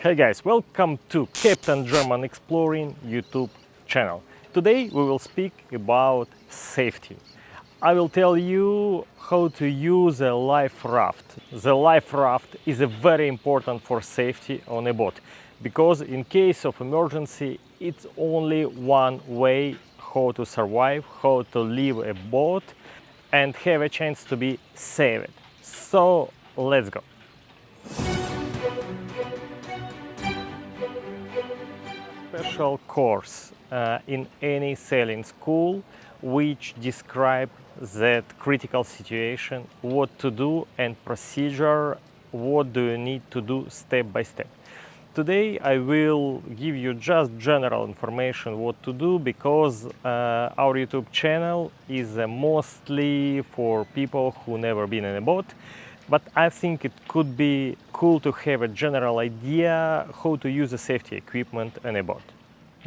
Hey guys, welcome to Captain German Exploring YouTube channel. Today we will speak about safety. I will tell you how to use a life raft. The life raft is very important for safety on a boat because in case of emergency it's only one way how to survive, how to leave a boat and have a chance to be saved. So let's go. Special course in any sailing school which describe that critical situation, what to do and procedure, what do you need to do step by step. Today I will give you just general information what to do because our YouTube channel is mostly for people who never been in a boat, but I think it could be cool to have a general idea how to use the safety equipment in a boat.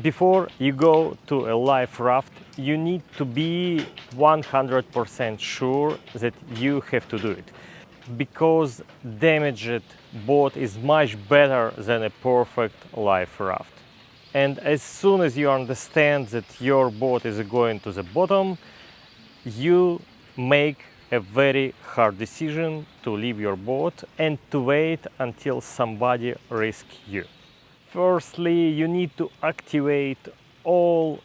Before you go to a life raft, you need to be 100% sure that you have to do it, because damaged boat is much better than a perfect life raft. And as soon as you understand that your boat is going to the bottom, you make a very hard decision to leave your boat and to wait until somebody rescues you. Firstly, you need to activate all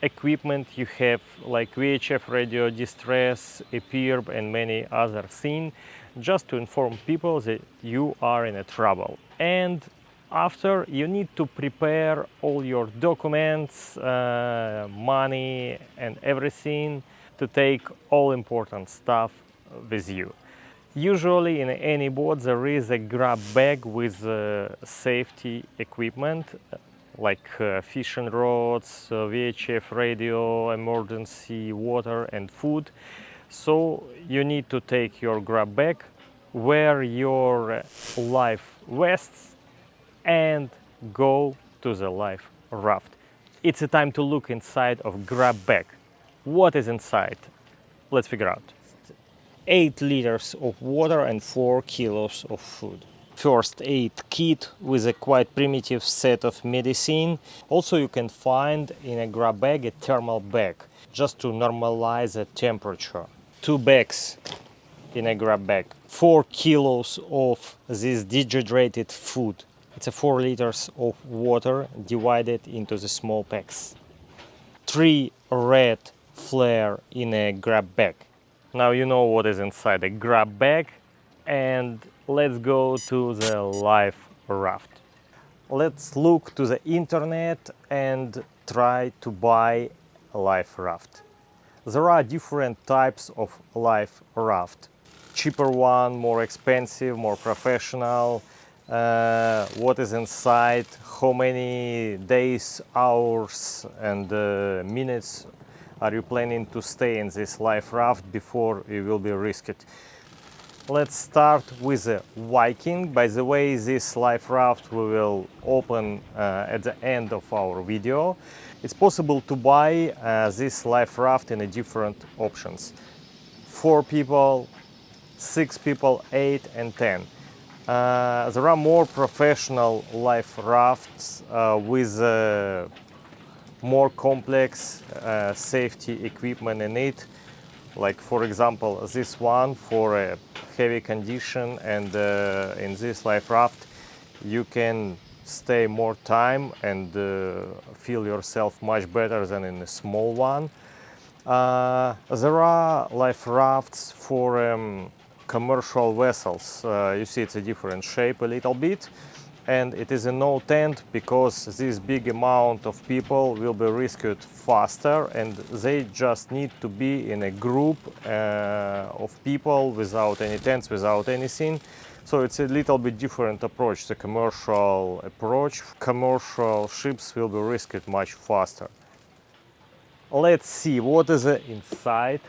equipment you have, like VHF radio, distress, EPIRB and many other things, just to inform people that you are in a trouble. And after, you need to prepare all your documents, money and everything to take all important stuff with you. Usually in any boat there is a grab bag with safety equipment like fishing rods, VHF radio, emergency water and food. So you need to take your grab bag, wear your life vests and go to the life raft. It's a time to look inside of grab bag. What is inside? Let's figure out. 8 liters of water and 4 kilos of food. First aid kit with a quite primitive set of medicine. Also you can find in a grab bag a thermal bag, just to normalize the temperature. 2 bags in a grab bag. 4 kilos of this dehydrated food. It's a 4 liters of water divided into the small packs. 3 red flare in a grab bag. Now you know what is inside a grab bag, and let's go to the life raft. Let's look to the internet and try to buy a life raft. There are different types of life raft. Cheaper one, more expensive, more professional. What is inside, how many days, hours and minutes are you planning to stay in this life raft before you will be risked? Let's start with the Viking. By the way, this life raft we will open at the end of our video. It's possible to buy this life raft in a different options. 4 people, 6 people, 8 and 10. There are more professional life rafts with more complex safety equipment in it, like for example this one for a heavy condition, and in this life raft you can stay more time and feel yourself much better than in a small one. There are life rafts for commercial vessels. You see it's a different shape a little bit, and it is a no tent because this big amount of people will be rescued faster, and they just need to be in a group of people without any tents, without anything. So it's a little bit different approach, the commercial approach. Commercial ships will be rescued much faster. Let's see what is inside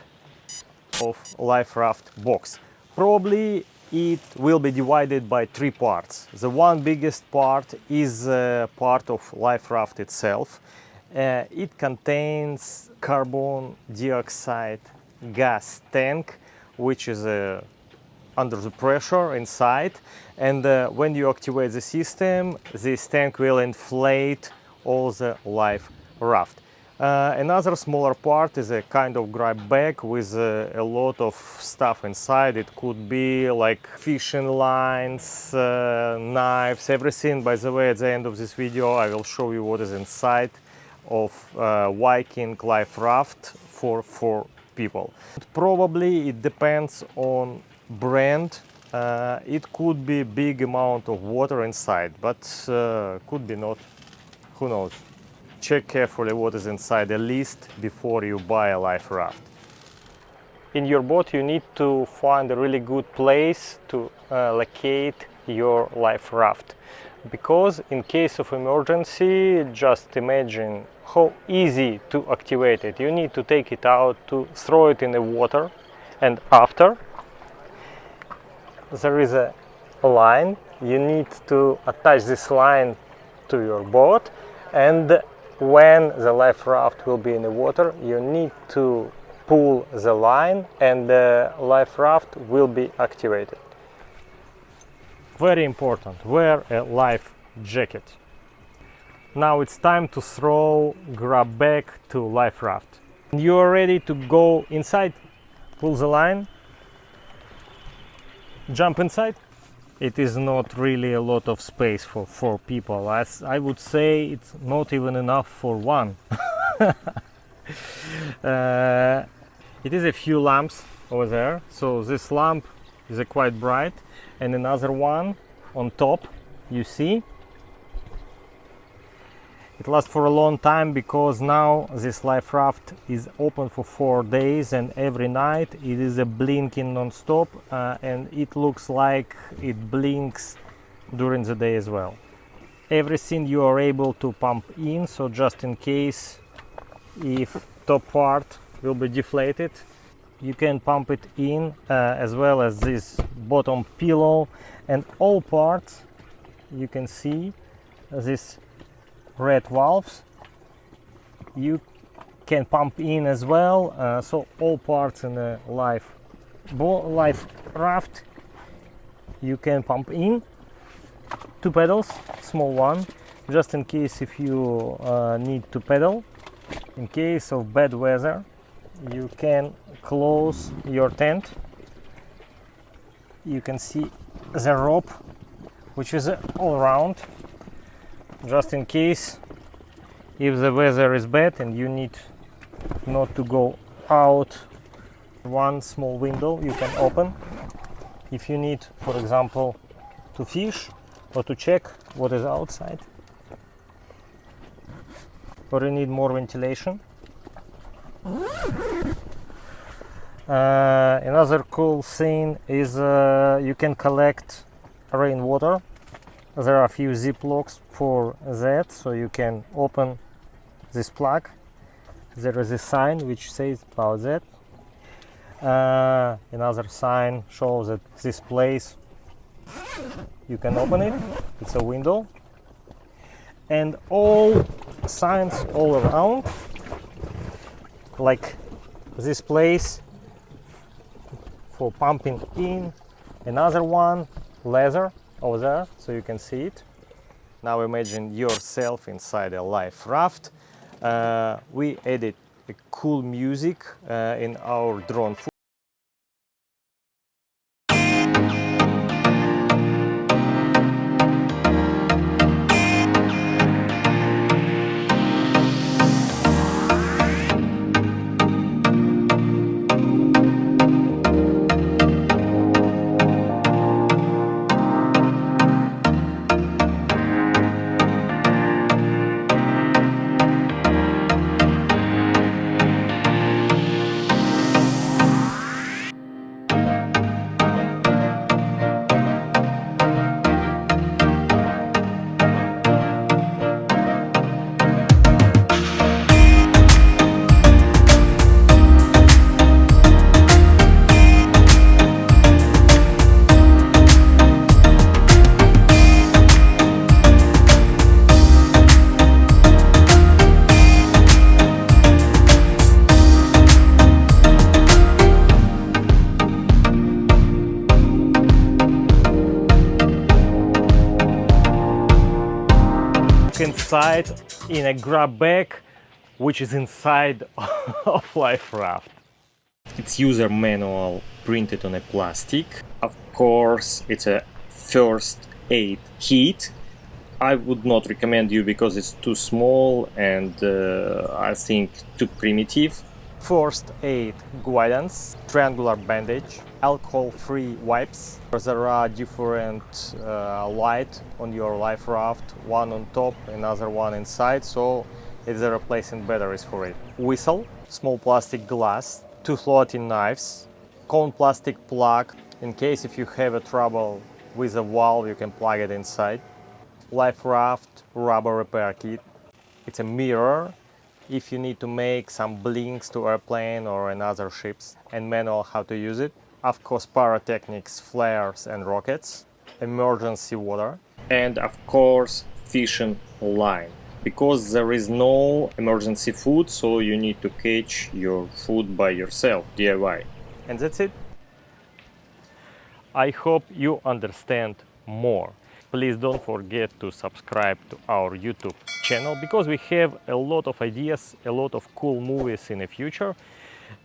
of life raft box. Probably it will be divided by 3 parts. The one biggest part is part of life raft itself. It contains carbon dioxide gas tank, which is under the pressure inside, and when you activate the system, this tank will inflate all the life raft. Another smaller part is a kind of grab bag with a lot of stuff inside. It could be like fishing lines, knives, everything. By the way, at the end of this video I will show you what is inside of Viking Life Raft for 4 people. Probably it depends on brand. It could be big amount of water inside, but could be not, who knows. Check carefully what is inside the list before you buy a life raft. In your boat you need to find a really good place to locate your life raft, because in case of emergency, just imagine how easy to activate it. You need to take it out, to throw it in the water, and after there is a line. You need to attach this line to your boat, and when the life raft will be in the water, you need to pull the line and the life raft will be activated. Very important, wear a life jacket. Now it's time to throw grab bag to life raft. You are ready to go inside, pull the line, jump inside. It is not really a lot of space for 4 people. As I would say, it's not even enough for 1. It is a few lamps over there. So this lamp is quite bright, and another one on top, you see. It lasts for a long time because now this life raft is open for 4 days, and every night it is blinking non-stop, and it looks like it blinks during the day as well. Everything you are able to pump in, so just in case if top part will be deflated, you can pump it in, as well as this bottom pillow and all parts. You can see this red valves you can pump in as well, so all parts in the life raft you can pump in. 2 pedals, small one, just in case if you need to pedal. In case of bad weather, you can close your tent. You can see the rope, which is all around, just in case if the weather is bad and you need not to go out. One small window you can open if you need, for example, to fish or to check what is outside, or you need more ventilation. Another cool thing is you can collect rainwater. There are a few zip locks for that, so you can open this plug. There is a sign which says about that. Another sign shows that this place you can open it. It's a window, and all signs all around, like this place for pumping in. Another one, leather, over there, so you can see it. Now imagine yourself inside a life raft. We added a cool music in our drone footage. look inside in a grab bag, which is inside of LifeRaft. It's user manual printed on a plastic. Of course, it's a first aid kit. I would not recommend you because it's too small and I think too primitive. First aid guidance, triangular bandage, alcohol-free wipes. There are different light on your LifeRaft, one on top, another one inside, so it's a replacing batteries for it. Whistle, small plastic glass, 2 floating knives, cone plastic plug, in case if you have a trouble with a valve you can plug it inside. LifeRaft rubber repair kit. It's a mirror if you need to make some blinks to airplane or another ships, and manual how to use it. Of course, pyrotechnics, flares and rockets, emergency water, and of course fishing line, because there is no emergency food, so you need to catch your food by yourself, DIY. And that's it. I hope you understand more. Please don't forget to subscribe to our YouTube channel, because we have a lot of ideas, a lot of cool movies in the future,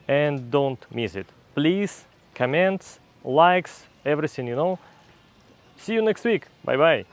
and don't miss it. Please, comments, likes, everything, you know. See you next week. Bye bye.